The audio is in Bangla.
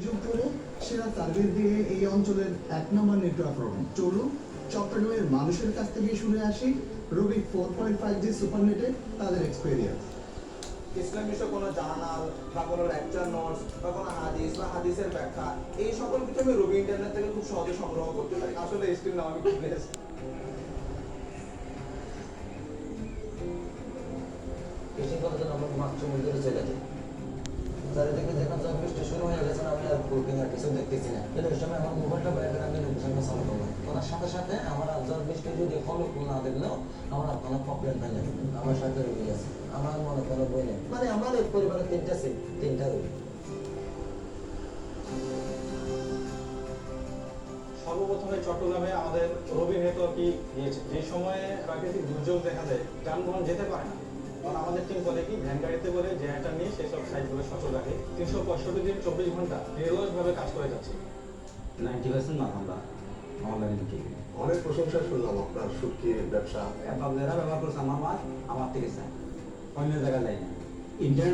যোগ করে সেরা সার্ভিস দিয়ে এই অঞ্চলের 1 নম্বর নেটওয়ার্ক রবি। চলুন চট্টগ্রামের মানুষের কাছ থেকে শুনে আসি রবি 4.5G সুপারনেটে তাদের এক্সপেরিয়েন্স। ইসলাম বিষয়ে কোনো জার্নাল বা কোনো লেকচার নোটস বা কোনো হাদিস বা হাদিসের ব্যাখ্যা এই সকল কিছু আমি রবি ইন্টারনেট থেকে খুব সহজে সংগ্রহ করতে পারি। আসলে স্টিল নাও আমি খুব ব্লেসড। ফিশিং করার জন্য আমরা মাছ সমুদ্রে চলে যাই। চারিদিকে যখন যখন বৃষ্টি শুরু হয়ে গেছে আমি আর বুকিং আর কিছু দেখতেছি না। কিন্তু ওই সময় আমার মোবাইলটা বাইরে করে আমি লোকেশনটা চালু করলাম। করার সাথে সাথে আমার ঝড় বৃষ্টি যদি ফলো না দেখলেও আমার কোনো প্রবলেম হয় না। আমার সাথে রুগী আছে, আমার মনে কোনো বই নেই। মানে আমার এই পরিবারের 3টা সিট, 3টা রুগী। সর্বপ্রথমে চট্টগ্রামে আমাদের রবি নেটওয়ার্কই দিয়েছে। যে সময়ে প্রাকৃতিক দুর্যোগ দেখা দেয়, যানবাহন যেতে পারে না, কারণ আমাদের টিম করে কি ভ্যান গাড়িতে করে জেনারেটর নিয়ে সেই সব সাইটগুলো সচল রাখে। 365 দিন 24 ঘন্টা নিরলসভাবে কাজ করে যাচ্ছে। 90% মাল আমরা অনলাইনে বিক্রি করি। অনেক প্রশংসা শুনলাম আপনার সুটকির ব্যবসা। আপনারা ব্যবহার করছে আমার মাল আমার থেকে চাই, অন্য জায়গায় যাই না। ইন্টারনেট